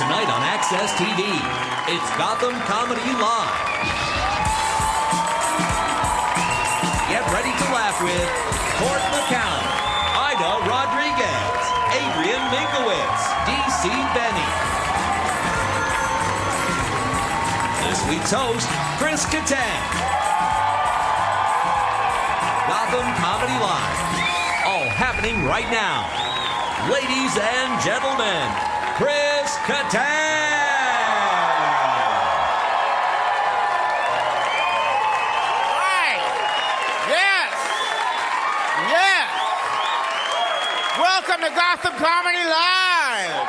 Tonight on Access TV, it's Gotham Comedy Live. Get ready to laugh with Court McCown, Ida Rodriguez, Adrian Minkowitz, D.C. Benny. This week's host, Chris Kattan. Gotham Comedy Live. All happening right now. Ladies and gentlemen, Chris Kattan. Right. Yes. Yes. Welcome to Gotham Comedy Live.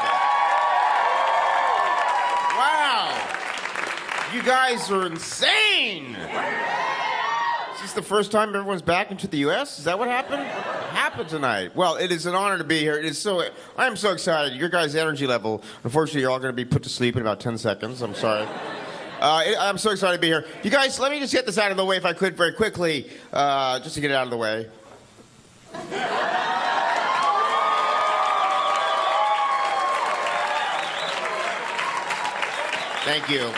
Wow. You guys are insane. Is this the first time everyone's back into the U.S.? Is that what happened? What happened tonight? Well, it is an honor to be here. I am so excited. Your guys' energy level, unfortunately, you're all going to be put to sleep in about 10 seconds. I'm sorry. I'm so excited to be here. You guys, let me just get this out of the way if I could very quickly, just to get it out of the way. Thank you.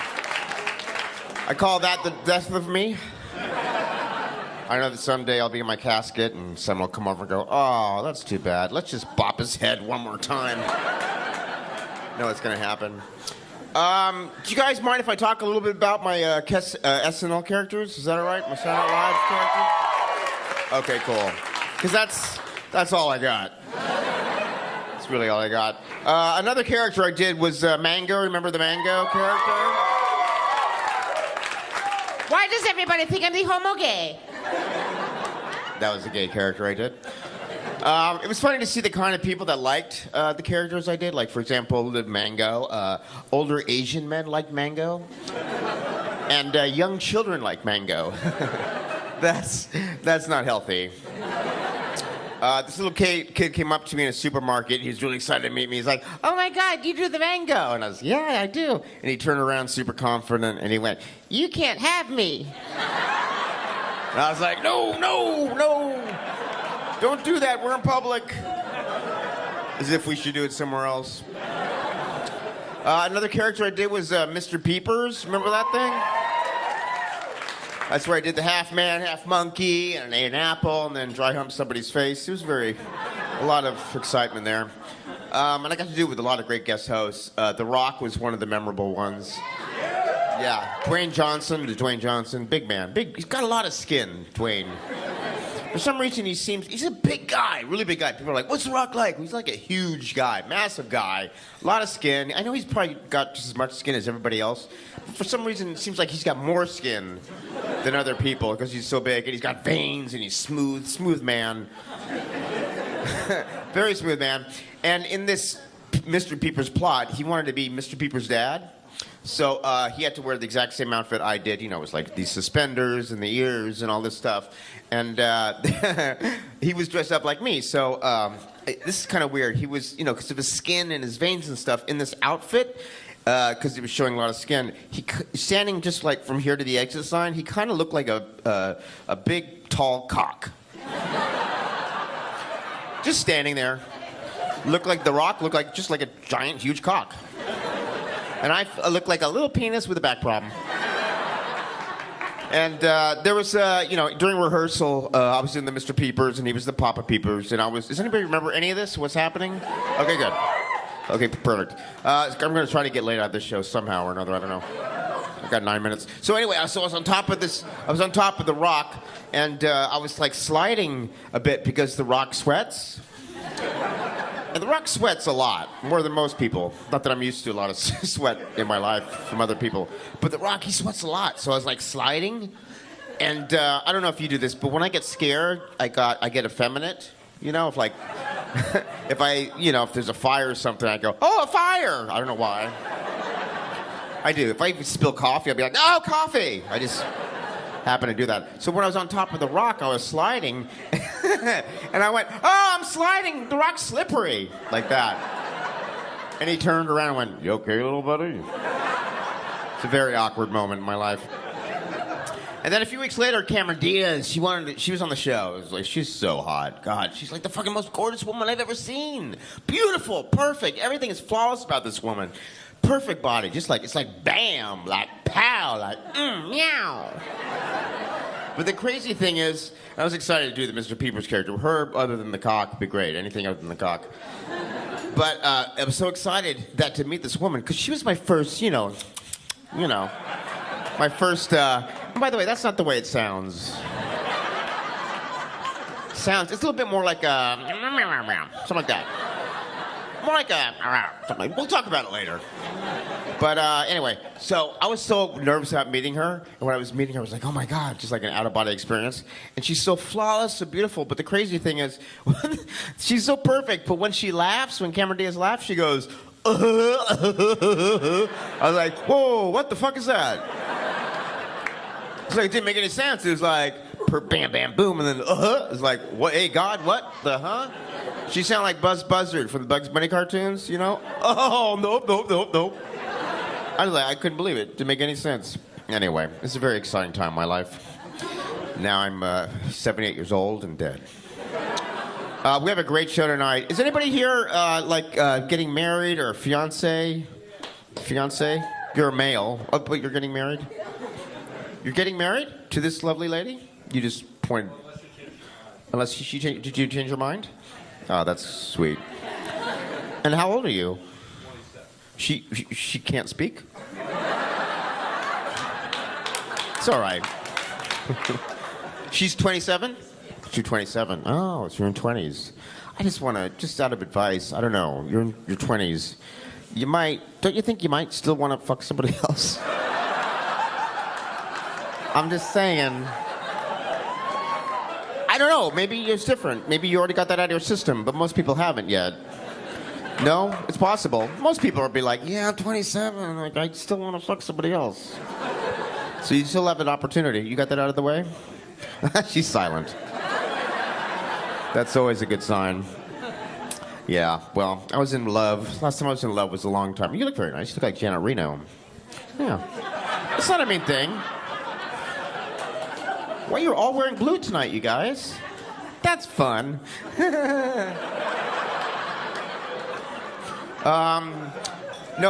I call that the death of me. I know that someday I'll be in my casket and someone will come over and go, oh, that's too bad. Let's just bop his head one more time. No, it's going to happen. Do you guys mind if I talk a little bit about my SNL characters? Is that all right? My Saturday Night Live characters? Okay, cool. Because that's all I got. That's really all I got. Another character I did was Mango. Remember the Mango character? Why does everybody think I'm the homo gay? That was a gay character I did. It was funny to see the kind of people that liked the characters I did. Like, for example, the Mango. Older Asian men like Mango. And young children like Mango. That's not healthy. This little kid came up to me in a supermarket. He was really excited to meet me. He's like, oh my God, you do the Mango. And I was, yeah, I do. And he turned around super confident and he went, you can't have me. And I was like, no. Don't do that. We're in public. As if we should do it somewhere else. Another character I did was Mr. Peepers. Remember that thing? That's where I did the half man, half monkey, and ate an apple, and then dry humped somebody's face. It was a lot of excitement there. And I got to do it with a lot of great guest hosts. The Rock was one of the memorable ones. Yeah, Dwayne Johnson, big man. He's got a lot of skin, Dwayne. For some reason, he's a big guy, really big guy. People are like, what's The Rock like? He's like a huge guy, massive guy, a lot of skin. I know he's probably got just as much skin as everybody else. But for some reason, it seems like he's got more skin than other people because he's so big. And he's got veins and he's smooth man. Very smooth man. And in this Mr. Peepers plot, he wanted to be Mr. Peepers' dad. So he had to wear the exact same outfit I did. You know, it was like these suspenders and the ears and all this stuff. And he was dressed up like me. So this is kind of weird. He was, because of his skin and his veins and stuff, in this outfit, because he was showing a lot of skin, standing just like from here to the exit sign, he kind of looked like a big, tall cock. Just standing there. Looked like The Rock, looked like just like a giant, huge cock. And I looked like a little penis with a back problem. And there was, during rehearsal, I was in the Mr. Peepers, and he was the Papa Peepers, and does anybody remember any of this? What's happening? Okay, good. Okay, perfect. I'm going to try to get laid out of this show somehow or another, I don't know. I've got 9 minutes. So anyway, I was on top of The Rock, and I was like sliding a bit because The Rock sweats. And The Rock sweats a lot, more than most people. Not that I'm used to a lot of sweat in my life from other people. But The Rock, he sweats a lot. So I was like sliding. And I don't know if you do this, but when I get scared, I get effeminate. If like, if there's a fire or something, I go, oh, a fire! I don't know why. I do. If I spill coffee, I'll be like, oh, coffee! I just happen to do that. So when I was on top of The Rock, I was sliding, and I went, oh, I'm sliding! The Rock's slippery! Like that. And he turned around and went, you okay, little buddy? It's a very awkward moment in my life. And then a few weeks later, Cameron Diaz, she was on the show. It was like, she's so hot. God, she's like the fucking most gorgeous woman I've ever seen. Beautiful, perfect. Everything is flawless about this woman. perfect body, just like, it's like bam, like pow, like meow. But the crazy thing is, I was excited to do the Mr. Peepers character. Her, other than the cock, would be great. Anything other than the cock. But I was so excited that to meet this woman, because she was my first, my first, and by the way, that's not the way it sounds. It's a little bit more like a, something like that. More like a, something like, we'll talk about it later. But anyway, so I was so nervous about meeting her, and when I was meeting her, I was like, oh my God, just like an out-of-body experience. And she's so flawless, so beautiful, but the crazy thing is, she's so perfect, but when she laughs, when Cameron Diaz laughs, she goes, I was like, whoa, what the fuck is that? It's like, it didn't make any sense. It was like, bam, bam, boom, and then, It's like, what, hey, God, what? The huh? She sounded like Buzz Buzzard from the Bugs Bunny cartoons, you know? Oh, nope. I was like, I couldn't believe it. Didn't make any sense. Anyway, it's a very exciting time in my life. Now I'm 78 years old and dead. We have a great show tonight. Is anybody here, getting married or fiancé? Fiancé? You're a male, but you're getting married? You're getting married to this lovely lady? You just pointed. Unless she changed. Did you change your mind? Oh, that's sweet. And how old are you? 27. She can't speak? It's all right. She's 27? You're 27. Oh, so you're in 20s. I just want to, just out of advice, I don't know, you're in your 20s. Don't you think you might still want to fuck somebody else? I'm just saying. I don't know, maybe it's different. Maybe you already got that out of your system, but most people haven't yet. No? It's possible. Most people will be like, yeah, I'm 27, like, I still want to fuck somebody else. So you still have an opportunity. You got that out of the way? She's silent. That's always a good sign. Yeah, well, I was in love. Last time I was in love was a long time. You look very nice. You look like Janet Reno. Yeah. It's not a mean thing. Why, you're all wearing blue tonight, you guys. That's fun. No,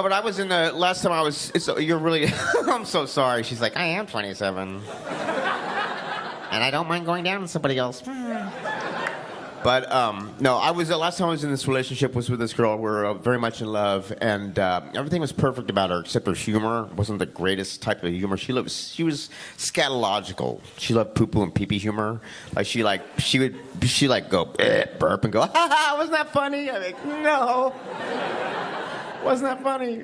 but I was in the, last time I was, you're really, I'm so sorry. She's like, I am 27. And I don't mind going down on somebody else. But, no, last time I was in this relationship was with this girl. We were very much in love, and everything was perfect about her, except her humor wasn't the greatest type of humor. She was scatological. She loved poo-poo and pee-pee humor. Like, she would go, burp and go, ha ha, wasn't that funny? I'm like, no. Wasn't that funny?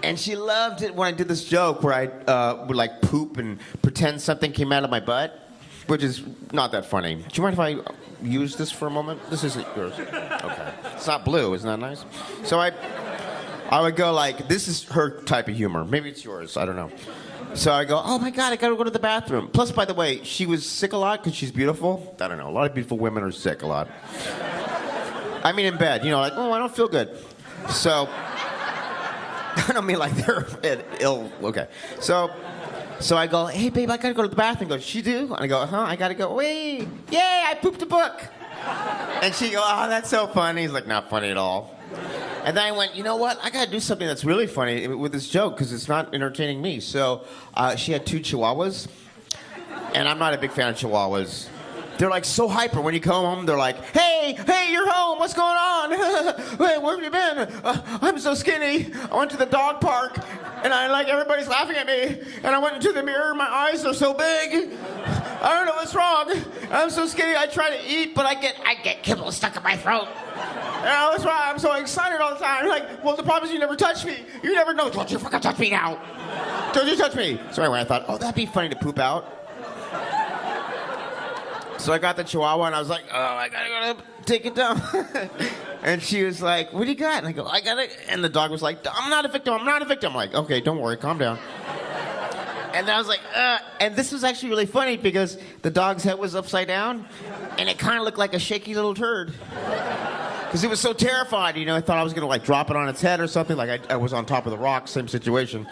And she loved it when I did this joke where I would, like, poop and pretend something came out of my butt. Which is not that funny. Do you mind if I use this for a moment? This isn't yours. Okay. It's not blue. Isn't that nice? So I would go like, this is her type of humor. Maybe it's yours. I don't know. So I go, oh my God, I gotta go to the bathroom. Plus, by the way, she was sick a lot because she's beautiful. I don't know. A lot of beautiful women are sick a lot. I mean, in bed. You know, like, oh, I don't feel good. So, I don't mean like they're ill. Okay. So I go, hey, babe, I gotta go to the bathroom. She goes, you do? And I go, I gotta go. Wait, yay, I pooped a book. And she goes, oh, that's so funny. He's like, not funny at all. And then I went, you know what? I gotta do something that's really funny with this joke because it's not entertaining me. So she had 2 chihuahuas, and I'm not a big fan of chihuahuas. They're like so hyper. When you come home, they're like, hey, you're home. What's going on? Hey, where have you been? I'm so skinny. I went to the dog park, and everybody's laughing at me. And I went into the mirror. My eyes are so big. I don't know what's wrong. I'm so skinny. I try to eat, but I get kibble stuck in my throat. That's why I'm so excited all the time. Like, well, the problem is you never touch me. You never know. Don't you fucking touch me now. Don't you touch me. So anyway, I thought, oh, that'd be funny to poop out. So I got the chihuahua, and I was like, oh, I gotta go take it down. And she was like, what do you got? And I go, I got it. And the dog was like, I'm not a victim. I'm like, okay, don't worry, calm down. And then I was like, and this was actually really funny because the dog's head was upside down, and it kind of looked like a shaky little turd. Because it was so terrified, you know, I thought I was going to, like, drop it on its head or something. Like, I was on top of the rock, same situation.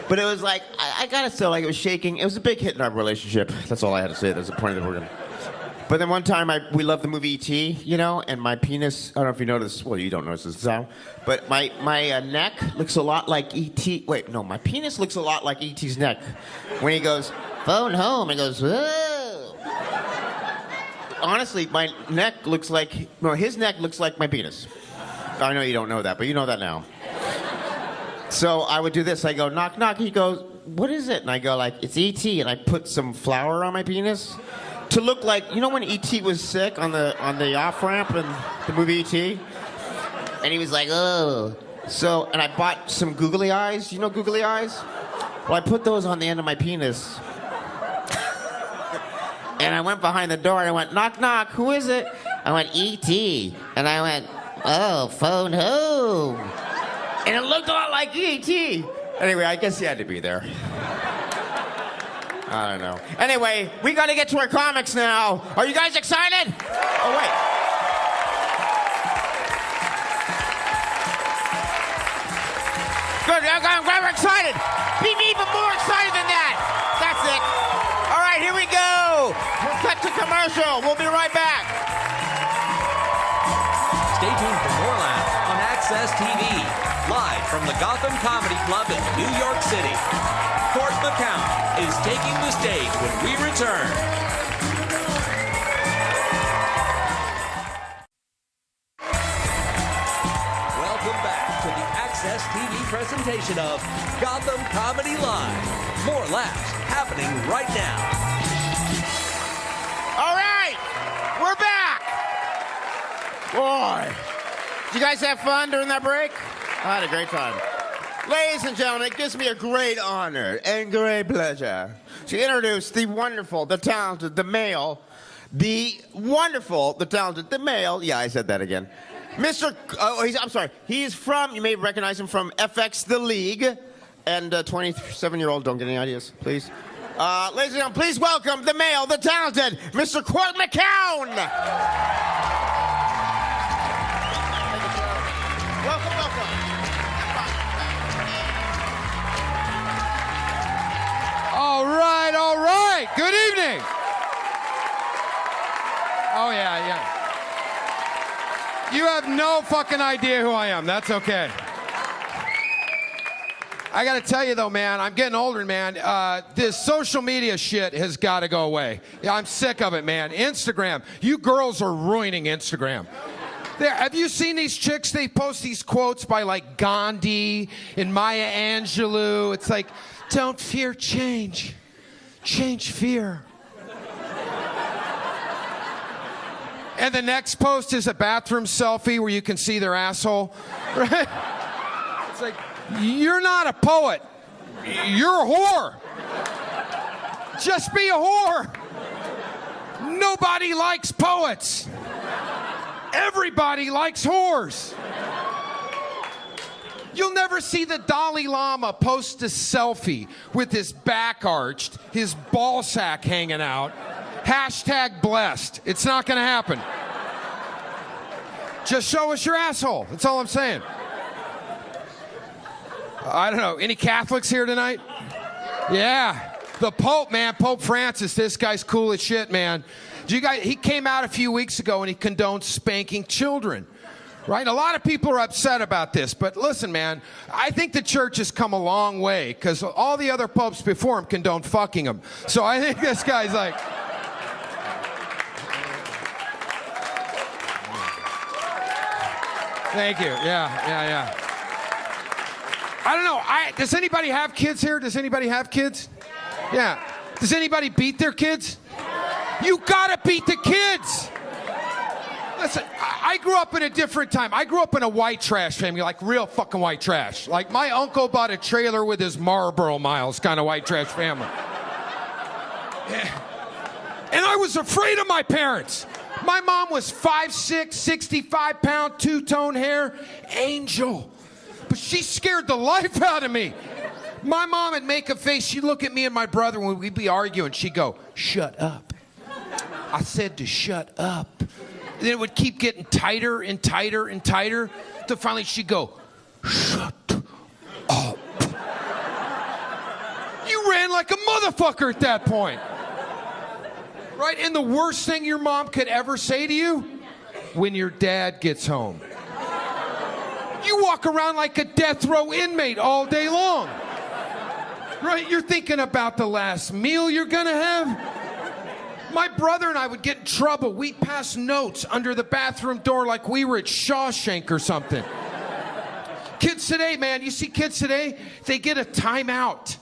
But it was like, I gotta say, like, it was shaking. It was a big hit in our relationship. That's all I had to say. There's a point that we're gonna. But then one time we loved the movie E.T., you know, and my penis, I don't know if you noticed, well, you don't notice this now, but my neck looks a lot like E.T. Wait, no, my penis looks a lot like E.T.'s neck. When he goes, phone home, he goes, whoa. Honestly, my neck looks like, no, his neck looks like my penis. I know you don't know that, but you know that now. So I would do this. I go, knock, knock. He goes, what is it? And I go, like, it's E.T. And I put some flour on my penis to look like, you know when E.T. was sick on the off-ramp in the movie E.T.? And he was like, oh. So, and I bought some googly eyes. You know googly eyes? Well, I put those on the end of my penis. And I went behind the door and I went, knock, knock. Who is it? I went, E.T. And I went, oh, phone home. And it looked a lot like E.T. Anyway, I guess he had to be there. I don't know. Anyway, we got to get to our comics now. Are you guys excited? Oh, wait. Good. I'm glad we're excited. Be even more excited than that. That's it. All right, here we go. We'll cut to commercial. We'll be right back. Stay tuned for more laughs on Access TV. Live from the Gotham Comedy Club in New York City. Court McCown is taking the stage when we return. Welcome back to the Access TV presentation of Gotham Comedy Live. More laughs happening right now. All right, we're back. Boy, did you guys have fun during that break? I had a great time. Ladies and gentlemen, it gives me a great honor and great pleasure to introduce the wonderful, the talented, the male, the wonderful, the talented, the male. Yeah, I said that again. I'm sorry. He's from, you may recognize him from FX The League. And 27-year-old, don't get any ideas, please. Ladies and gentlemen, please welcome the male, the talented, Mr. Court McCown. Welcome, welcome. All right, all right. Good evening. Oh, yeah. You have no fucking idea who I am. That's okay. I got to tell you, though, man, I'm getting older, man. This social media shit has got to go away. Yeah, I'm sick of it, man. Instagram. You girls are ruining Instagram. Have you seen these chicks? They post these quotes by, like, Gandhi and Maya Angelou. It's like, don't fear change. Change fear. And the next post is a bathroom selfie where you can see their asshole. Right? It's like, you're not a poet. You're a whore. Just be a whore. Nobody likes poets. Everybody likes whores. You'll never see the Dalai Lama post a selfie with his back arched, his ball sack hanging out. Hashtag blessed. It's not going to happen. Just show us your asshole. That's all I'm saying. I don't know. Any Catholics here tonight? Yeah. The Pope, man. Pope Francis. This guy's cool as shit, man. He came out a few weeks ago and he condones spanking children. Right? A lot of people are upset about this, but listen, man, I think the church has come a long way because all the other popes before him condoned fucking them. So I think this guy's like... Thank you. Yeah. I don't know. Does anybody have kids here? Does anybody have kids? Yeah. Does anybody beat their kids? You gotta beat the kids. Listen, I grew up in a different time. I grew up in a white trash family, like real fucking white trash. Like my uncle bought a trailer with his Marlboro Miles kind of white trash family. Yeah. And I was afraid of my parents. My mom was 5'6", 65-pound, two-tone hair, angel. But she scared the life out of me. My mom would make a face. She'd look at me and my brother when we'd be arguing. She'd go, shut up. I said to shut up. And then it would keep getting tighter and tighter and tighter. Till finally she'd go, shut up. You ran like a motherfucker at that point. Right? And the worst thing your mom could ever say to you? When your dad gets home. You walk around like a death row inmate all day long. Right? You're thinking about the last meal you're gonna have. My brother and I would get in trouble. We'd pass notes under the bathroom door like we were at Shawshank or something. Kids today, man, you see kids today, they get a timeout.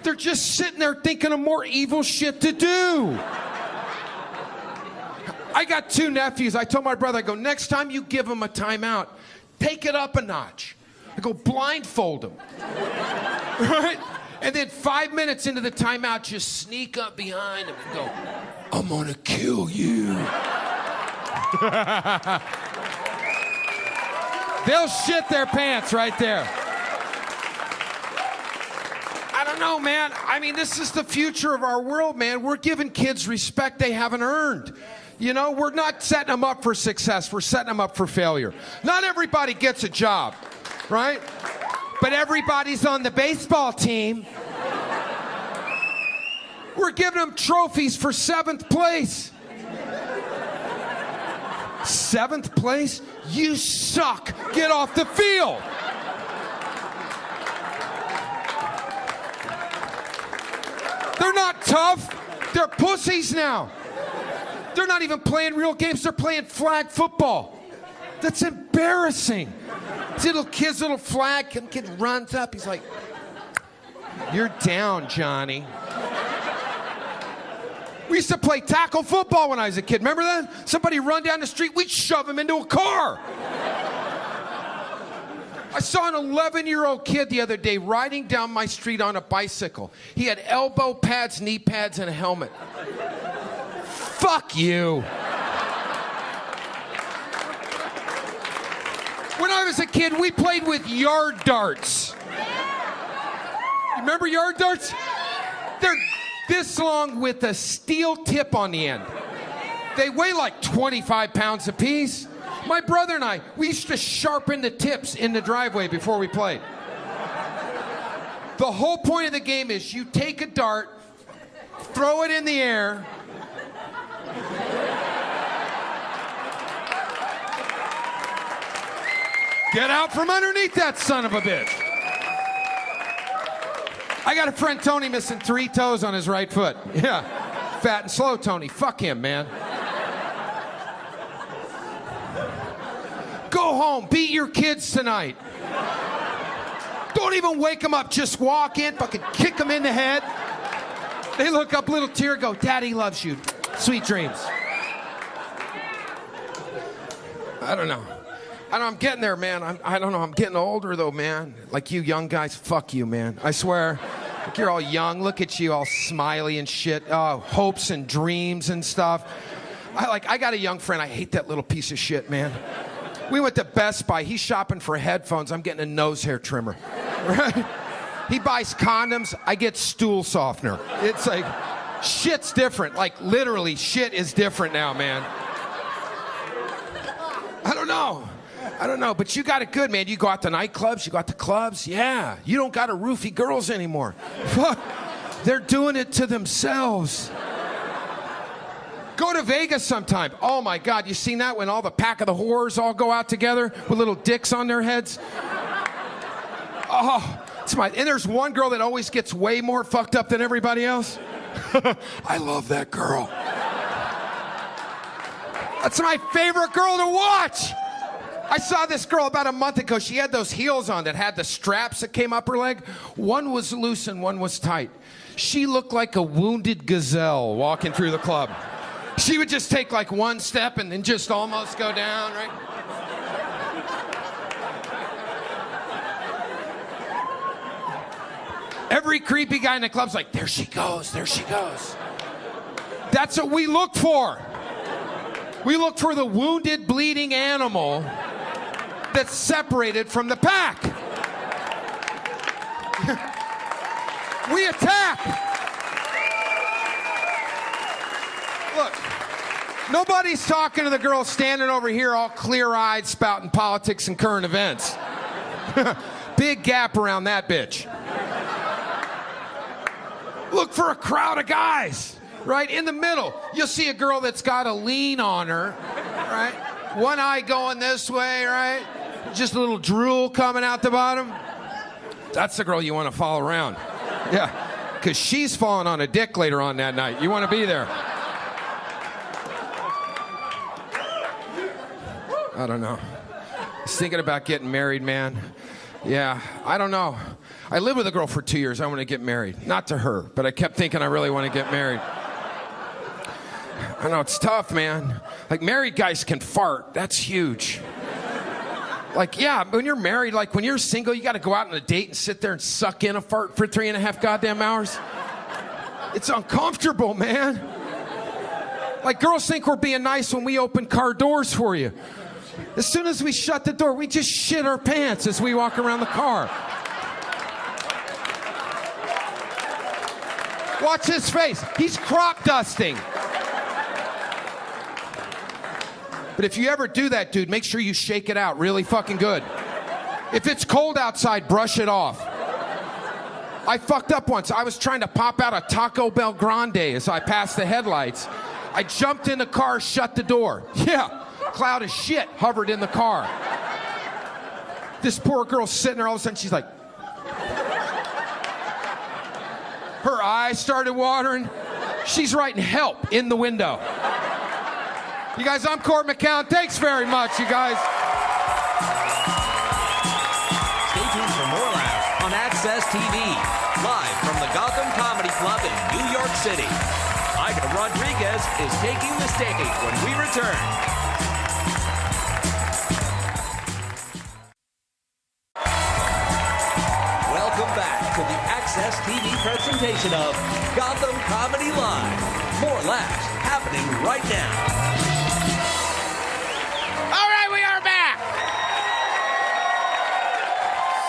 They're just sitting there thinking of more evil shit to do. I got 2 nephews. I told my brother, I go, next time you give them a timeout, take it up a notch. I go, blindfold them. Right? And then 5 minutes into the timeout, just sneak up behind him and go, I'm gonna kill you. They'll shit their pants right there. I don't know, man. I mean, this is the future of our world, man. We're giving kids respect they haven't earned. You know, we're not setting them up for success. We're setting them up for failure. Not everybody gets a job, right? But everybody's on the baseball team. We're giving them trophies for 7th place. 7th place? You suck. Get off the field. They're not tough. They're pussies now. They're not even playing real games. They're playing flag football. That's embarrassing. This little kid's little flag, kid runs up. He's like, you're down, Johnny. We used to play tackle football when I was a kid. Remember that? Somebody run down the street, we'd shove him into a car. I saw an 11-year-old kid the other day riding down my street on a bicycle. He had elbow pads, knee pads, and a helmet. Fuck you. When I was a kid, we played with yard darts. You remember yard darts? They're this long with a steel tip on the end. They weigh like 25 pounds apiece. My brother and I, we used to sharpen the tips in the driveway before we played. The whole point of the game is you take a dart, throw it in the air, get out from underneath that son of a bitch. I got a friend, Tony, missing 3 toes on his right foot. Yeah. Fat and slow, Tony. Fuck him, man. Go home. Beat your kids tonight. Don't even wake them up. Just walk in, fucking kick them in the head. They look up, little tear, go, Daddy loves you. Sweet dreams. I don't know. I'm getting there, man. I don't know. I'm getting older, though, man. Like you young guys, fuck you, man. I swear. Like you're all young. Look at you, all smiley and shit. Hopes and dreams and stuff. I got a young friend. I hate that little piece of shit, man. We went to Best Buy. He's shopping for headphones. I'm getting a nose hair trimmer. Right? He buys condoms. I get stool softener. It's like, shit's different. Like, literally, shit is different now, man. I don't know, but you got it good, man. You go out to nightclubs, you go out to clubs. Yeah, you don't got to roofie girls anymore. Fuck, they're doing it to themselves. Go to Vegas sometime. Oh my God, you seen that when all the pack of the whores all go out together with little dicks on their heads? Oh, and there's one girl that always gets way more fucked up than everybody else. I love that girl. That's my favorite girl to watch. I saw this girl about a month ago. She had those heels on that had the straps that came up her leg. One was loose and one was tight. She looked like a wounded gazelle walking through the club. She would just take like one step and then just almost go down, right? Every creepy guy in the club's like, there she goes, there she goes. That's what we look for. We look for the wounded, bleeding animal that's separated from the pack. We attack. Look, nobody's talking to the girl standing over here all clear-eyed spouting politics and current events. Big gap around that bitch. Look for a crowd of guys. right in the middle. You'll see a girl that's got a lean on her, right? One eye going this way, right? Just a little drool coming out the bottom. That's the girl you want to follow around. Yeah, because she's falling on a dick later on that night. You want to be there. I don't know. I was thinking about getting married, man. Yeah, I don't know. I lived with a girl for 2 years. I want to get married. Not to her, but I kept thinking I really want to get married. I know, it's tough, man. Like, married guys can fart. That's huge. Like, yeah, when you're married, like, when you're single, you got to go out on a date and sit there and suck in a fart for 3.5 goddamn hours. It's uncomfortable, man. Like, girls think we're being nice when we open car doors for you. As soon as we shut the door, we just shit our pants as we walk around the car. Watch his face. He's crop dusting. But if you ever do that, dude, make sure you shake it out really fucking good. If it's cold outside, brush it off. I fucked up once. I was trying to pop out a Taco Bell Grande as I passed the headlights. I jumped in the car, shut the door. Yeah, cloud of shit hovered in the car. This poor girl's sitting there, all of a sudden she's like... Her eyes started watering. She's writing help in the window. You guys, I'm Court McCown. Thanks very much, you guys. Stay tuned for more laughs on Access TV, live from the Gotham Comedy Club in New York City. Ida Rodriguez is taking the stage when we return. Welcome back to the Access TV presentation of Gotham Comedy Live. More laughs happening right now. All right, we are back.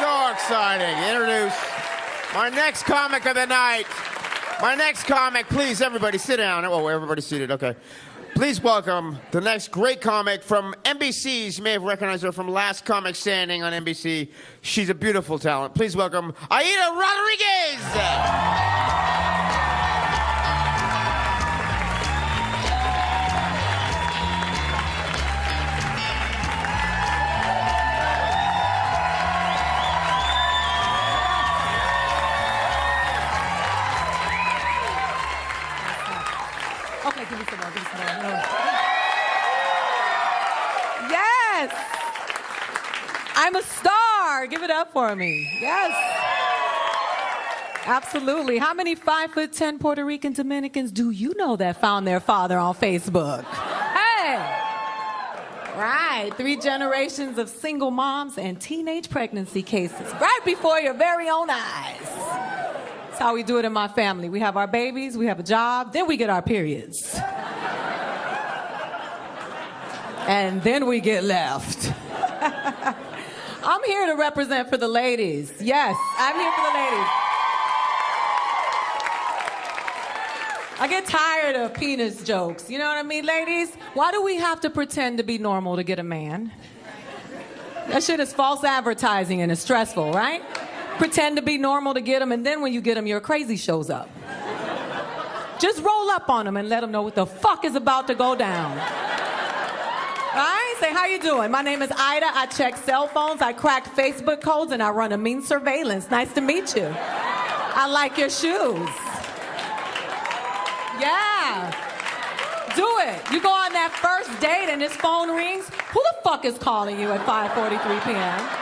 So exciting. Introduce my next comic of the night. My next comic, please, everybody sit down. Oh, everybody's seated, okay. Please welcome the next great comic from NBC's. You may have recognized her from Last Comic Standing on NBC. She's a beautiful talent. Please welcome Aida Rodriguez. Okay, give me some more, give me some more. Yes! I'm a star! Give it up for me. Yes. Absolutely. How many 5'10" Puerto Rican Dominicans do you know that found their father on Facebook? Hey! Right, 3 generations of single moms and teenage pregnancy cases right before your very own eyes. That's how we do it in my family. We have our babies, we have a job, then we get our periods. And then we get left. I'm here to represent for the ladies. Yes, I'm here for the ladies. I get tired of penis jokes. You know what I mean, ladies? Why do we have to pretend to be normal to get a man? That shit is false advertising and it's stressful, right? Pretend to be normal to get him, and then when you get him, your crazy shows up. Just roll up on him and let him know what the fuck is about to go down. Right? Say, how you doing? My name is Ida. I check cell phones, I crack Facebook codes, and I run a mean surveillance. Nice to meet you. I like your shoes. Yeah. Do it. You go on that first date and his phone rings. Who the fuck is calling you at 5:43 p.m.?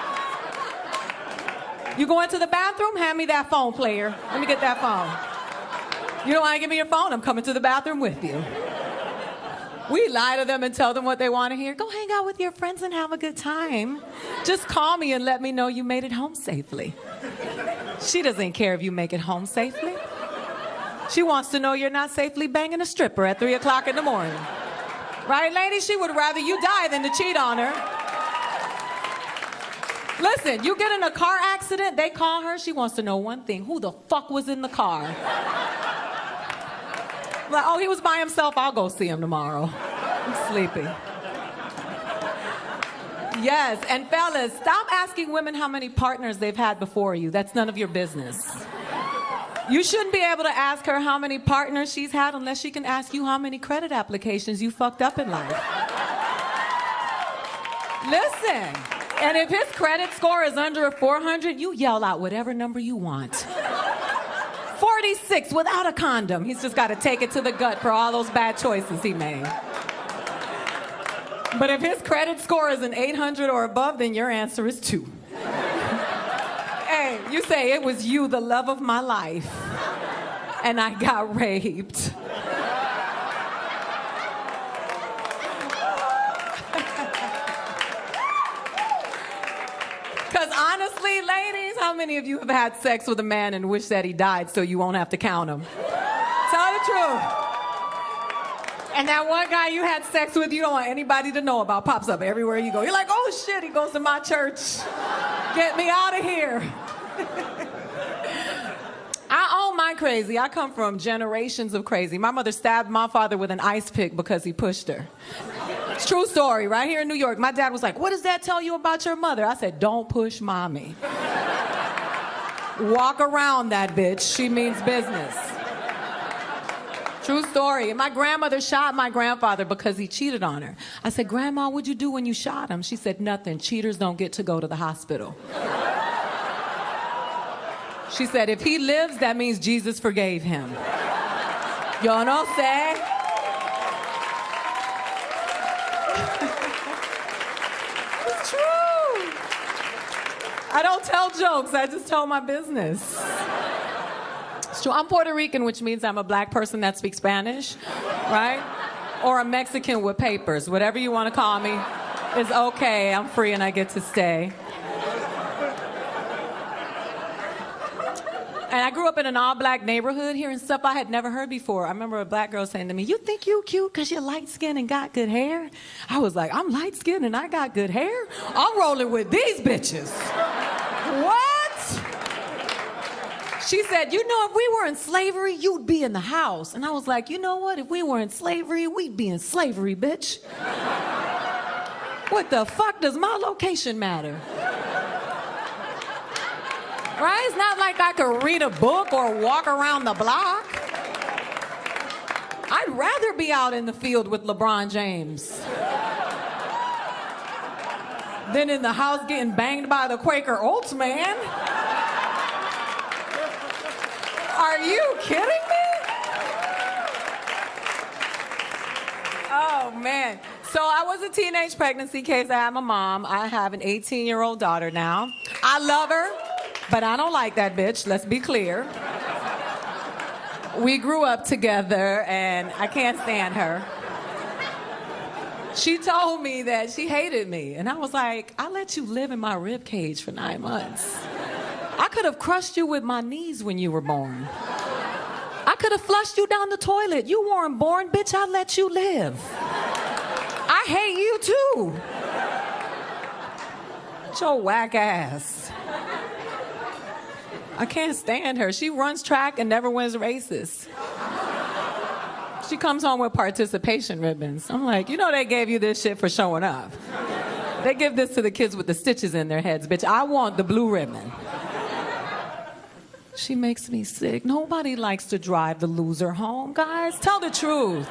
You go into the bathroom? Hand me that phone, player. Let me get that phone. You don't want to give me your phone? I'm coming to the bathroom with you. We lie to them and tell them what they want to hear. Go hang out with your friends and have a good time. Just call me and let me know you made it home safely. She doesn't care if you make it home safely. She wants to know you're not safely banging a stripper at 3 o'clock in the morning. Right, lady? She would rather you die than to cheat on her. Listen, you get in a car accident, they call her, she wants to know one thing. Who the fuck was in the car? Like, oh, he was by himself, I'll go see him tomorrow. I'm sleepy. Yes, and fellas, stop asking women how many partners they've had before you. That's none of your business. You shouldn't be able to ask her how many partners she's had unless she can ask you how many credit applications you fucked up in life. Listen, and if his credit score is under a 400, you yell out whatever number you want. 46 without a condom. He's just got to take it to the gut for all those bad choices he made. But if his credit score is an 800 or above, then your answer is 2. Hey, you say it was you, the love of my life, and I got raped. Because honestly, ladies, how many of you have had sex with a man and wish that he died so you won't have to count him? Tell the truth. And that one guy you had sex with, you don't want anybody to know about, pops up everywhere you go. You're like, oh shit, he goes to my church. Get me out of here. I own my crazy. I come from generations of crazy. My mother stabbed my father with an ice pick because he pushed her. It's true story, right here in New York. My dad was like, what does that tell you about your mother? I said, don't push mommy. Walk around that bitch. She means business. True story. And my grandmother shot my grandfather because he cheated on her. I said, Grandma, what'd you do when you shot him? She said, nothing. Cheaters don't get to go to the hospital. She said, if he lives, that means Jesus forgave him. Y'all know, say? It's true. I don't tell jokes. I just tell my business. It's true. I'm Puerto Rican, which means I'm a black person that speaks Spanish, right? Or a Mexican with papers. Whatever you want to call me is okay. I'm free and I get to stay. And I grew up in an all-black neighborhood hearing stuff I had never heard before. I remember a black girl saying to me, you think you cute because you're light-skinned and got good hair? I was like, I'm light-skinned and I got good hair? I'm rolling with these bitches. What? She said, you know, if we were in slavery, you'd be in the house. And I was like, you know what? If we were in slavery, we'd be in slavery, bitch. What the fuck does my location matter? Right? It's not like I could read a book or walk around the block. I'd rather be out in the field with LeBron James than in the house getting banged by the Quaker Oats man. Are you kidding me? Oh, man. So I was a teenage pregnancy case. I had my mom. I have an 18-year-old daughter now. I love her, but I don't like that bitch. Let's be clear. We grew up together, and I can't stand her. She told me that she hated me, and I was like, I let you live in my ribcage for 9 months. I could have crushed you with my knees when you were born. I could have flushed you down the toilet. You weren't born, bitch. I let you live. I hate you too. It's your whack ass. I can't stand her. She runs track and never wins races. She comes home with participation ribbons. I'm like, you know they gave you this shit for showing up. They give this to the kids with the stitches in their heads, bitch. I want the blue ribbon. She makes me sick. Nobody likes to drive the loser home, guys. Tell the truth.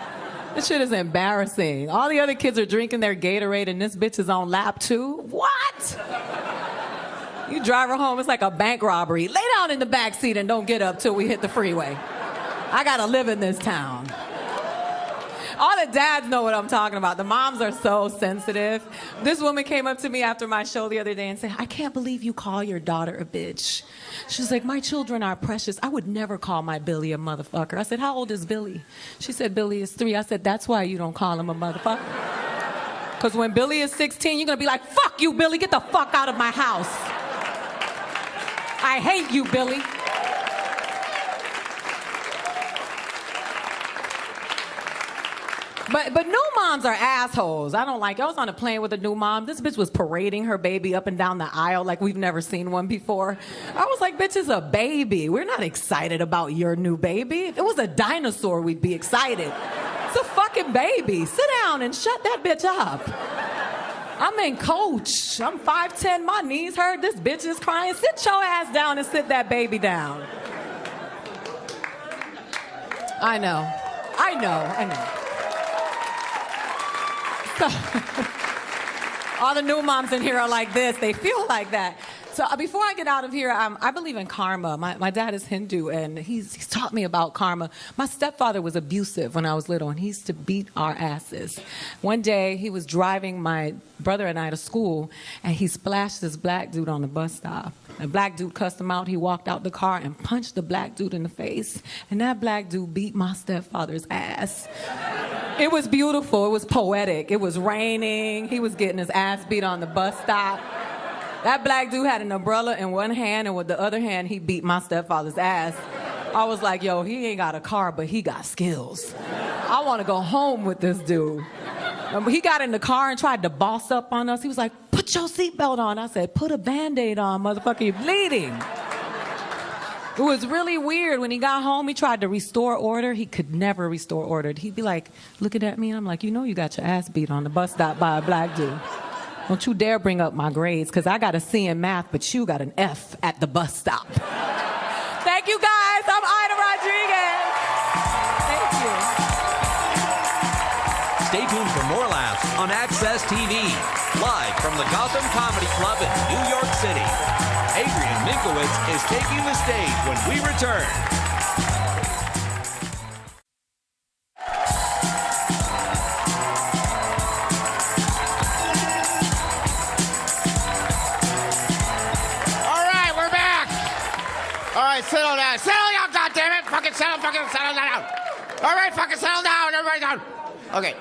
This shit is embarrassing. All the other kids are drinking their Gatorade and this bitch is on lap 2. What? You drive her home, it's like a bank robbery. Lay down in the back seat and don't get up till we hit the freeway. I gotta live in this town. All the dads know what I'm talking about. The moms are so sensitive. This woman came up to me after my show the other day and said, I can't believe you call your daughter a bitch. She's like, my children are precious. I would never call my Billy a motherfucker. I said, how old is Billy? She said, Billy is 3. I said, that's why you don't call him a motherfucker. Because when Billy is 16, you're going to be like, fuck you, Billy. Get the fuck out of my house. I hate you, Billy. But new moms are assholes. I don't like it. I was on a plane with a new mom. This bitch was parading her baby up and down the aisle like we've never seen one before. I was like, bitch, it's a baby. We're not excited about your new baby. If it was a dinosaur, we'd be excited. It's a fucking baby. Sit down and shut that bitch up. I'm in coach. I'm 5'10". My knees hurt. This bitch is crying. Sit your ass down and sit that baby down. I know. So, all the new moms in here are like this. They feel like that. So before I get out of here, I believe in karma. My dad is Hindu, and he's taught me about karma. My stepfather was abusive when I was little, and he used to beat our asses. One day, he was driving my brother and I to school, and he splashed this black dude on the bus stop. The black dude cussed him out. He walked out the car and punched the black dude in the face. And that black dude beat my stepfather's ass. It was beautiful. It was poetic. It was raining. He was getting his ass beat on the bus stop. That black dude had an umbrella in one hand, and with the other hand, he beat my stepfather's ass. I was like, yo, he ain't got a car, but he got skills. I want to go home with this dude. He got in the car and tried to boss up on us. He was like, put your seatbelt on. I said, put a Band-Aid on, motherfucker, you're bleeding. It was really weird. When he got home, he tried to restore order. He could never restore order. He'd be like, looking at me, and I'm like, you know you got your ass beat on the bus stop by a black dude. Don't you dare bring up my grades, because I got a C in math, but you got an F at the bus stop. Thank you, guys. I'm Ida Rodriguez. Thank you. Stay tuned for more laughs on Access TV, live from the Gotham Comedy Club in New York City. Adrian Minkowitz is taking the stage when we return. Settle down. Settle down, goddammit. Fucking settle down. All right, fucking settle down. Everybody down. Okay.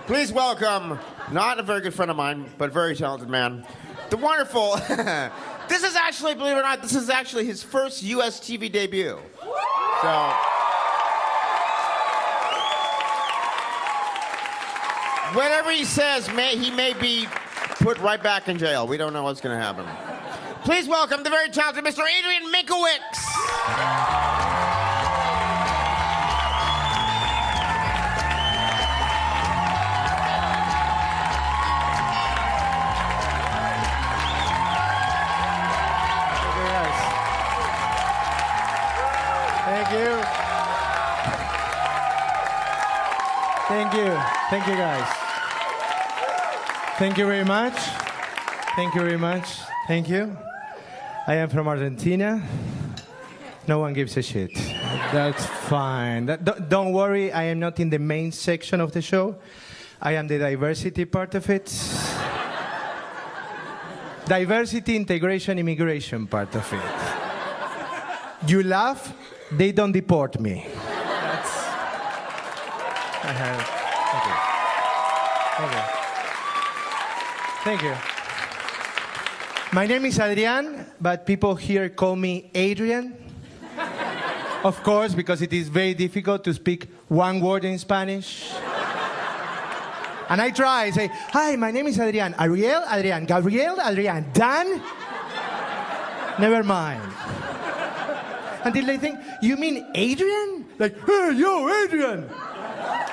Please welcome, not a very good friend of mine, but a very talented man, the wonderful... This is actually, believe it or not, this is actually his first U.S. TV debut. So... Whatever he says, he may be put right back in jail. We don't know what's going to happen. Please welcome the very talented Mr. Adrian Minkowitz. Thank you, guys. Thank you very much. Thank you. I am from Argentina. No one gives a shit. That's fine. Don't worry, I am not in the main section of the show. I am the diversity part of it. Diversity, integration, immigration part of it. You laugh, they don't deport me. Thank you. My name is Adrian, but people here call me Adrian. Of course, because it is very difficult to speak one word in Spanish. And I try, I say, hi, my name is Adrian. Ariel, Adrian, Gabriel, Adrian, Dan? Never mind. Until they think, you mean Adrian? Like, hey, yo, Adrian.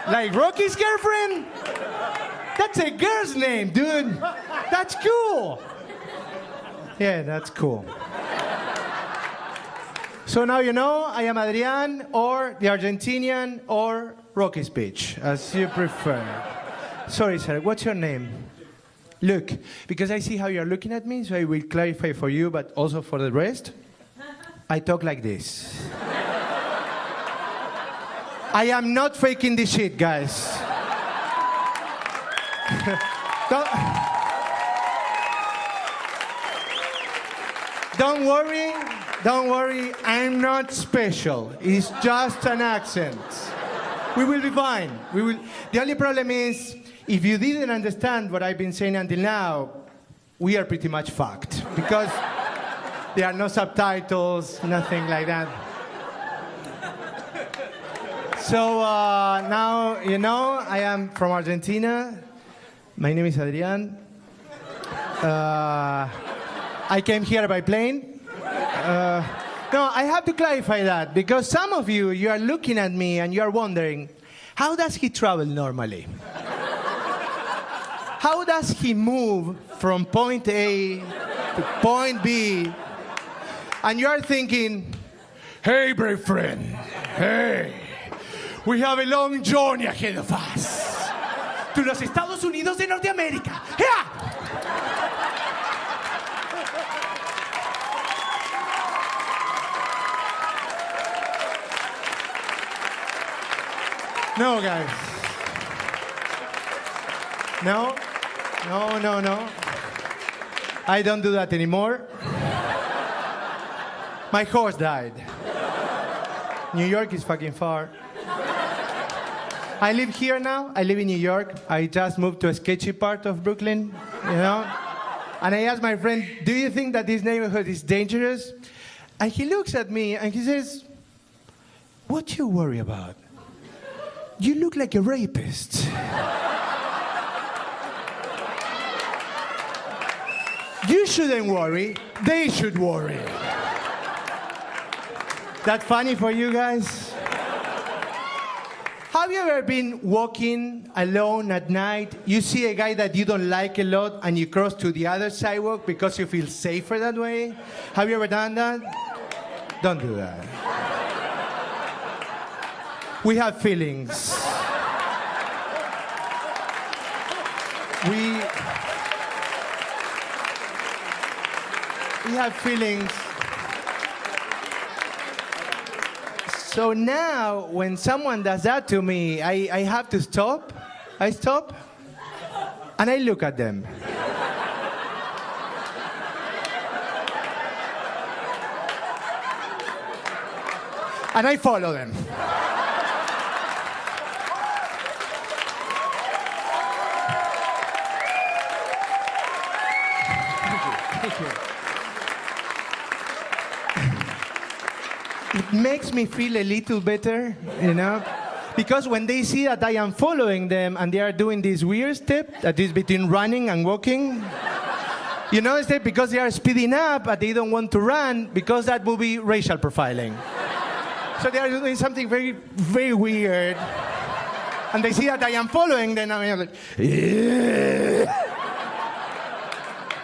Like Rocky's girlfriend? That's a girl's name, dude. That's cool. Yeah, that's cool. So now you know, I am Adrian, or the Argentinian, or Rocky's bitch, as you prefer. Sorry, sir, what's your name? Look, because I see how you're looking at me, so I will clarify for you, but also for the rest. I talk like this. I am not faking this shit, guys. Don't worry, I'm not special. It's just an accent. We will be fine. The only problem is, if you didn't understand what I've been saying until now, we are pretty much fucked. Because there are no subtitles, nothing like that. So now, you know, I am from Argentina. My name is Adrian. I came here by plane. No, I have to clarify that, because some of you are looking at me and you are wondering, how does he travel normally? How does he move from point A to point B? And you are thinking, hey, brave friend, hey, We have a long journey ahead of us. To los Estados Unidos de Norteamérica. Yeah! No, guys. No. I don't do that anymore. My horse died. New York is fucking far. I live here now. I live in New York. I just moved to a sketchy part of Brooklyn, you know? And I asked my friend, do you think that this neighborhood is dangerous? And he looks at me and he says, what do you worry about? You look like a rapist. You shouldn't worry. They should worry. That funny for you guys? Have you ever been walking alone at night? You see a guy that you don't like a lot and you cross to the other sidewalk because you feel safer that way? Have you ever done that? Don't do that. We have feelings. We have feelings. So now, when someone does that to me, I have to stop. I stop, and I look at them. And I follow them. Thank you. It makes me feel a little better, you know? Because when they see that I am following them and they are doing this weird step that is between running and walking, you know, it's because they are speeding up but they don't want to run because that will be racial profiling. So they are doing something very, very weird. And they see that I am following them and I'm like, yeah.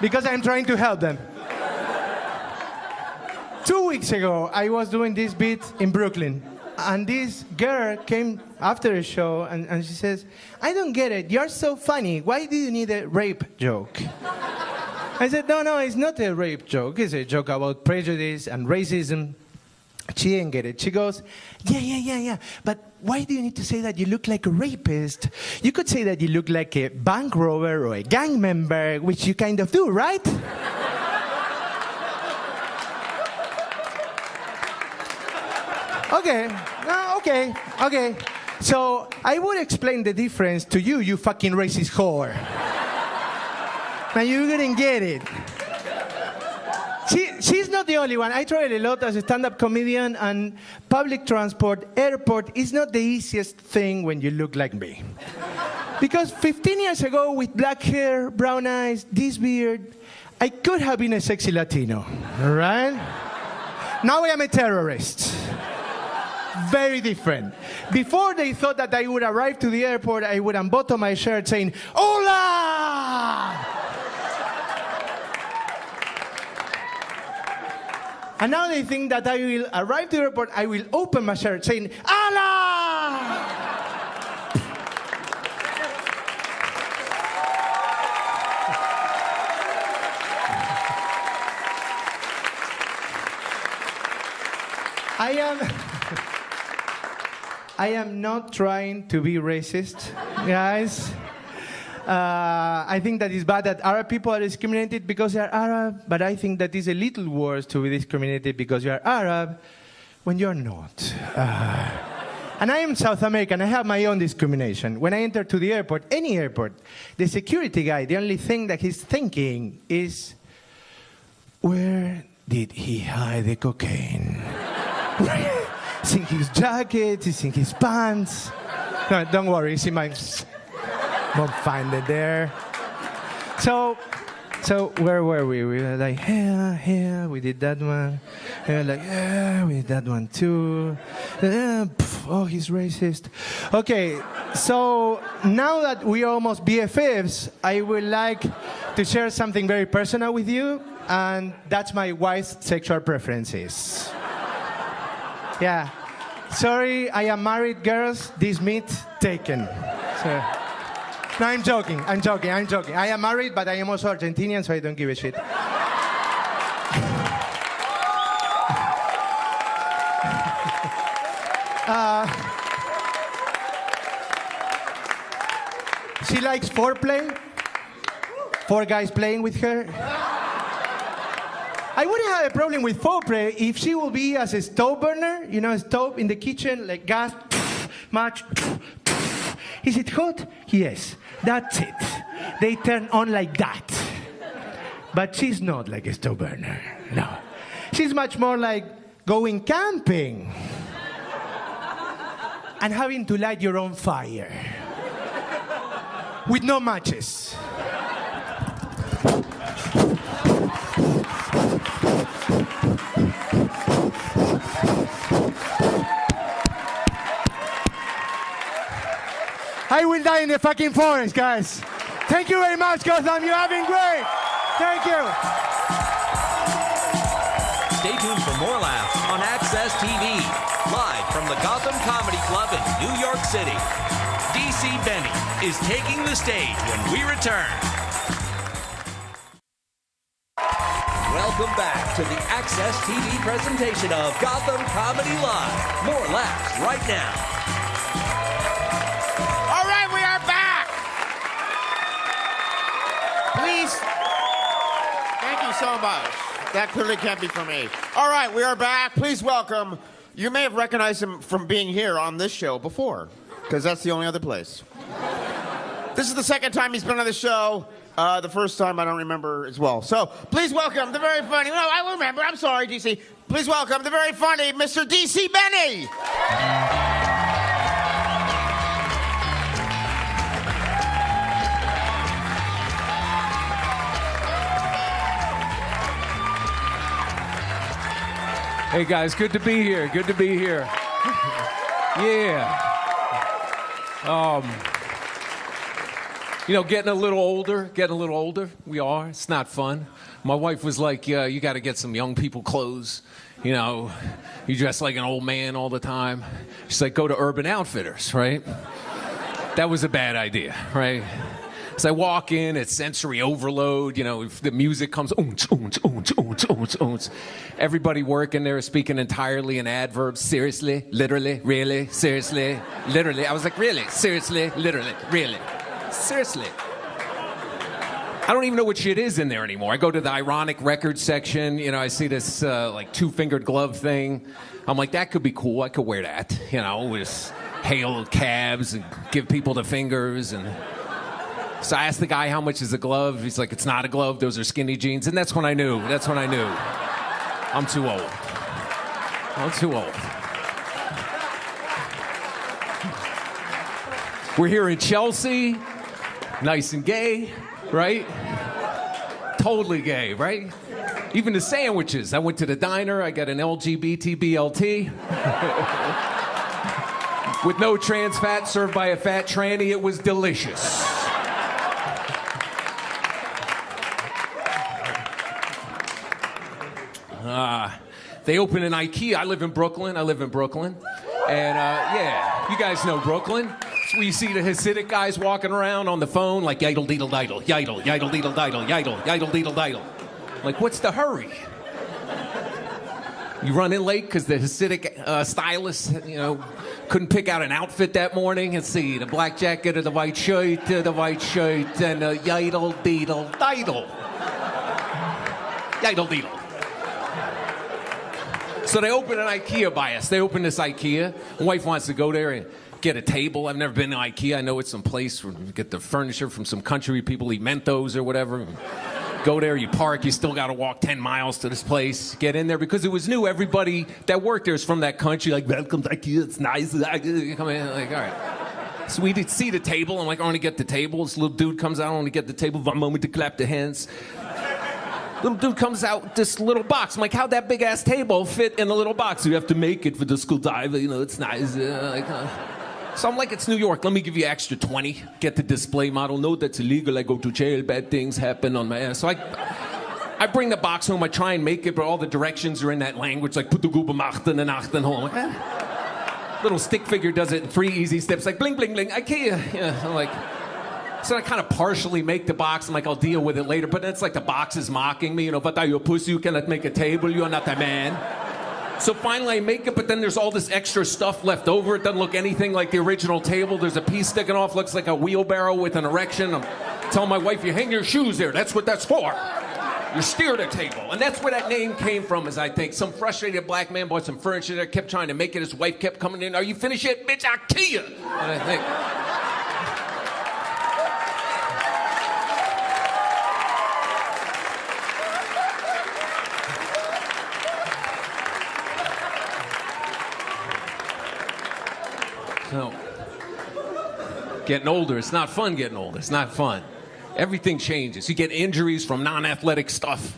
Because I'm trying to help them. 2 weeks ago, I was doing this bit in Brooklyn. And this girl came after a show and she says, I don't get it. You're so funny. Why do you need a rape joke? I said, no, it's not a rape joke. It's a joke about prejudice and racism. She didn't get it. She goes, yeah. But why do you need to say that you look like a rapist? You could say that you look like a bank robber or a gang member, which you kind of do, right? Okay. So I would explain the difference to you, you fucking racist whore. Now you didn't get it. She's not the only one. I travel a lot as a stand-up comedian, and public transport, airport is not the easiest thing when you look like me. Because 15 years ago, with black hair, brown eyes, this beard, I could have been a sexy Latino, all right? Now I am a terrorist. Very different. Before they thought that I would arrive to the airport, I would unbutton my shirt saying, Hola! And now they think that I will arrive to the airport, I will open my shirt saying, Allah! I am not trying to be racist, guys. I think that it's bad that Arab people are discriminated because they are Arab, but I think that it's a little worse to be discriminated because you are Arab when you're not. And I am South American. I have my own discrimination. When I enter to the airport, any airport, the security guy, the only thing that he's thinking is, where did he hide the cocaine? It's in his jacket, it's in his pants. No, don't worry, it's in my... Won't find it there. So where were we? We were like, here, we did that one. We were like, yeah, we did that one too. Oh, he's racist. Okay, so now that we are almost BFFs, I would like to share something very personal with you, and that's my wife's sexual preferences. Yeah. Sorry, I am married, girls. This meat taken. So, no, I'm joking. I am married, but I am also Argentinian, so I don't give a shit. She likes foreplay. 4 guys playing with her. I wouldn't have a problem with foreplay if she will be as a stove burner, you know, a stove in the kitchen, like gas, match. Is it hot? Yes, that's it. They turn on like that. But she's not like a stove burner, no. She's much more like going camping and having to light your own fire with no matches. I will die in the fucking forest, guys. Thank you very much, Gotham. You have been great. Thank you. Stay tuned for more laughs on Access TV. Live from the Gotham Comedy Club in New York City. DC Benny is taking the stage when we return. Welcome back to the Access TV presentation of Gotham Comedy Live. More laughs right now. All right, we are back. Please. Thank you so much. That clearly can't be for me. All right, we are back. Please welcome. You may have recognized him from being here on this show before, because that's the only other place. This is the second time he's been on the show. The first time I don't remember as well. So please welcome the very funny. No, I remember. I'm sorry, DC. Please welcome the very funny Mr. DC Benny. Hey guys, good to be here. Good to be here. Yeah. You know, getting a little older. We are. It's not fun. My wife was like, you got to get some young people clothes. You know, you dress like an old man all the time. She's like, go to Urban Outfitters, right? That was a bad idea, right? So I walk in, it's sensory overload, you know, if the music comes, everybody working there is speaking entirely in adverbs, seriously, literally, really, seriously, literally. I was like, really, seriously, literally, really, seriously. I don't even know what shit is in there anymore. I go to the ironic record section, you know, I see this like 2-fingered glove thing. I'm like, that could be cool, I could wear that, you know, with hail cabs and give people the fingers and... So I asked the guy, how much is a glove? He's like, it's not a glove, those are skinny jeans. And that's when I knew. I'm too old. We're here in Chelsea, nice and gay, right? Totally gay, right? Even the sandwiches. I went to the diner, I got an LGBT BLT. With no trans fat, served by a fat tranny. It was delicious. They open an IKEA. I live in Brooklyn. And yeah, you guys know Brooklyn. It's where you see the Hasidic guys walking around on the phone like yidle deedle diddle, yidle, yidle deedle diddle, yidle, yidle deedle diddle. Like, what's the hurry? You run in late because the Hasidic stylist, you know, couldn't pick out an outfit that morning. Let's see, the black jacket or the white shirt, and yidle deedle diddle. Yidle deedle. So they open an IKEA by us. They open this IKEA. My wife wants to go there and get a table. I've never been to IKEA. I know it's some place where you get the furniture from some country people eat Mentos or whatever. Go there, you park, you still got to walk 10 miles to this place. Get in there because it was new. Everybody that worked there is from that country. Like, welcome to IKEA, it's nice. Come in, like, all right. So we see the table. I'm like, I want to get the table. This little dude comes out, I want to get the table. 1 moment to clap the hands. Little dude comes out with this little box. I'm like, how'd that big-ass table fit in a little box? You have to make it for the school diver. You know, it's nice. So I'm like, it's New York. Let me give you extra 20. Get the display model. No, that's illegal. I go to jail. Bad things happen on my ass. So I bring the box home. I try and make it, but all the directions are in that language. Like, put the Google machten and achten home. little stick figure does it in 3 easy steps, like bling, bling, bling, IKEA. Yeah, I'm like, so I kind of partially make the box. I'm like, I'll deal with it later. But it's like the box is mocking me. What are you, a pussy? You cannot make a table. You are not a man. So finally I make it, but then there's all this extra stuff left over. It doesn't look anything like the original table. There's a piece sticking off, looks like a wheelbarrow with an erection. I'm telling my wife, you hang your shoes there. That's what that's for. You steer the table. And that's where that name came from, is I think some frustrated black man bought some furniture there, kept trying to make it. His wife kept coming in, are you finished yet? Bitch, I'll kill you. And I think... So, getting older, it's not fun getting older. It's not fun. Everything changes. You get injuries from non-athletic stuff.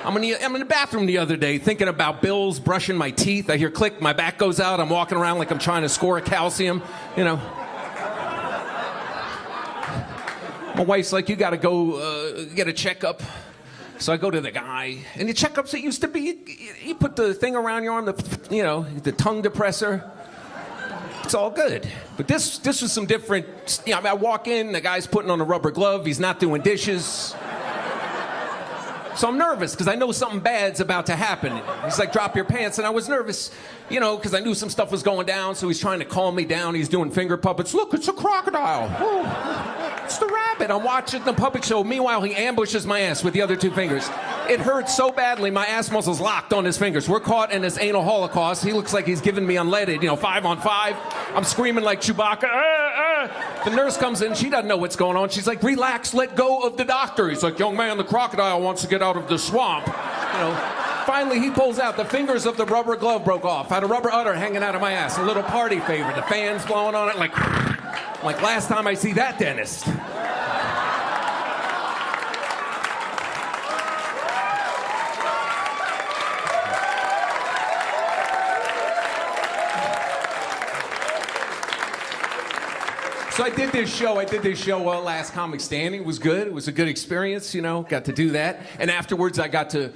I'm in the bathroom the other day thinking about bills, brushing my teeth. I hear click, my back goes out. I'm walking around like I'm trying to score a calcium. My wife's like, you got to go get a checkup. So I go to the guy, and the checkups, it used to be, you put the thing around your arm, the tongue depressor. It's all good. But this was some different, I walk in, the guy's putting on a rubber glove, he's not doing dishes. So I'm nervous, because I know something bad's about to happen. He's like, drop your pants, and I was nervous, because I knew some stuff was going down, so he's trying to calm me down, he's doing finger puppets. Look, it's a crocodile. Oh, it's the rabbit. I'm watching the puppet show. Meanwhile, he ambushes my ass with the other 2 fingers. It hurts so badly, my ass muscle's locked on his fingers. We're caught in this anal holocaust. He looks like he's giving me unleaded, 5 on 5. I'm screaming like Chewbacca. The nurse comes in, she doesn't know what's going on. She's like, relax, let go of the doctor. He's like, young man, the crocodile wants to get out of the swamp. Finally, he pulls out, the fingers of the rubber glove broke off. I had a rubber udder hanging out of my ass, a little party favor. The fans blowing on it, like last time I see that dentist. So I did this show Last Comic Standing. It was good. It was a good experience, got to do that. And afterwards I got to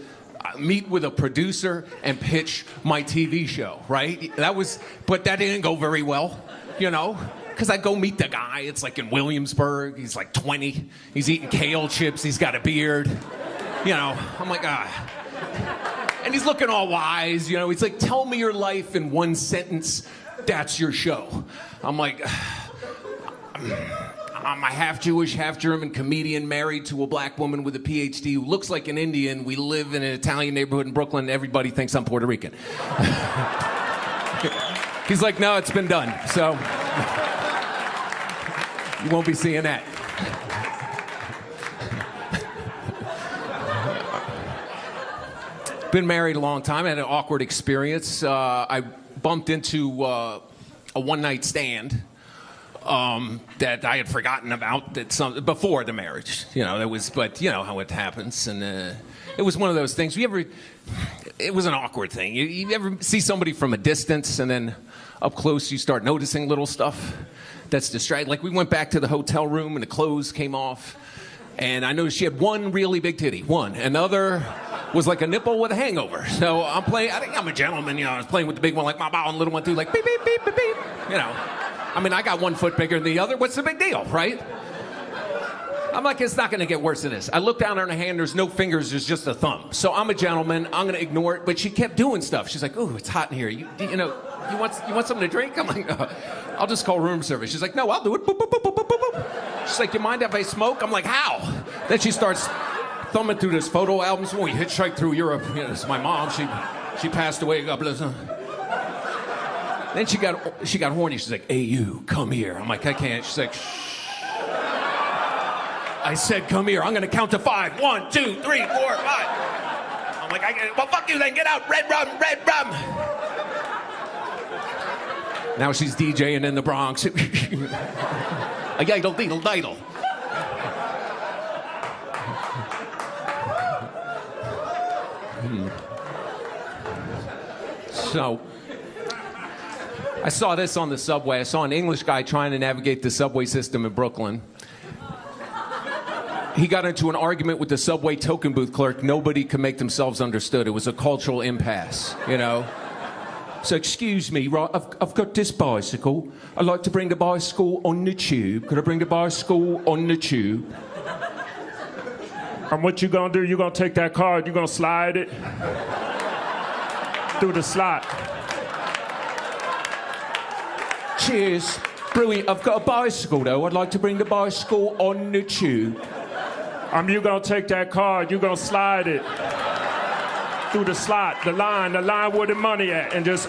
meet with a producer and pitch my TV show, right? But that didn't go very well, because I go meet the guy. It's like in Williamsburg. He's like 20. He's eating kale chips. He's got a beard. I'm like, And he's looking all wise, He's like, tell me your life in 1 sentence. That's your show. I'm like... I'm a half-Jewish, half-German comedian married to a black woman with a PhD who looks like an Indian. We live in an Italian neighborhood in Brooklyn. Everybody thinks I'm Puerto Rican. He's like, no, it's been done. So you won't be seeing that. Been married a long time. I had an awkward experience. I bumped into a one-night stand. That I had forgotten about before the marriage, but you know how it happens, and it was one of those things. It was an awkward thing. You ever see somebody from a distance, and then up close you start noticing little stuff that's distracting. Like we went back to the hotel room, and the clothes came off, and I noticed she had one really big titty, another was like a nipple with a hangover. So I'm playing. I think I'm a gentleman, I was playing with the big one like my bow, and the little one too, like beep beep beep beep beep, I mean, I got 1 foot bigger than the other. What's the big deal, right? I'm like, it's not going to get worse than this. I look down on her hand. There's no fingers. There's just a thumb. So I'm a gentleman. I'm going to ignore it. But she kept doing stuff. She's like, ooh, it's hot in here. You want something to drink? I'm like, no. I'll just call room service. She's like, no, I'll do it. Boop, boop, boop, boop, boop, boop. She's like, you mind if I smoke? I'm like, how? Then she starts thumbing through this photo albums. When we hitchhiked through Europe. This is my mom. She passed away. God bless her. Then she got horny. She's like, hey, you, come here. I'm like, I can't. She's like, shh. I said, come here. I'm going to count to 5. 1, 2, 3, 4, 5. I'm like, well, fuck you then. Get out. Red rum, red rum. Now she's DJing in the Bronx. A yidle, deedle, diddle. So... I saw this on the subway. I saw an English guy trying to navigate the subway system in Brooklyn. He got into an argument with the subway token booth clerk. Nobody could make themselves understood. It was a cultural impasse, So excuse me, right? I've got this bicycle. I'd like to bring the bicycle on the tube. Could I bring the bicycle on the tube? And what you gonna do? You gonna take that card, you gonna slide it through the slot. Cheers. Brilliant. I've got a bicycle, though. I'd like to bring the bicycle on the tube. You gonna take that card, you gonna slide it through the slot, the line where the money at, and just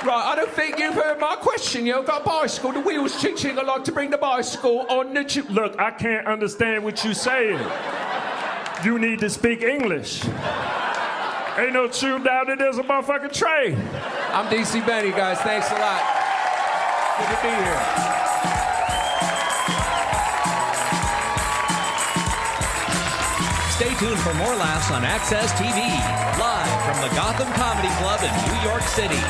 Right, I don't think you've heard my question. I've got a bicycle, the wheels ching-ching. I'd like to bring the bicycle on the tube. Look, I can't understand what you're saying. You need to speak English. Ain't no tube down there, there's a motherfucking train. I'm DC Benny, guys. Thanks a lot. Good to be here. Stay tuned for more laughs on Access TV, live from the Gotham Comedy Club in New York City.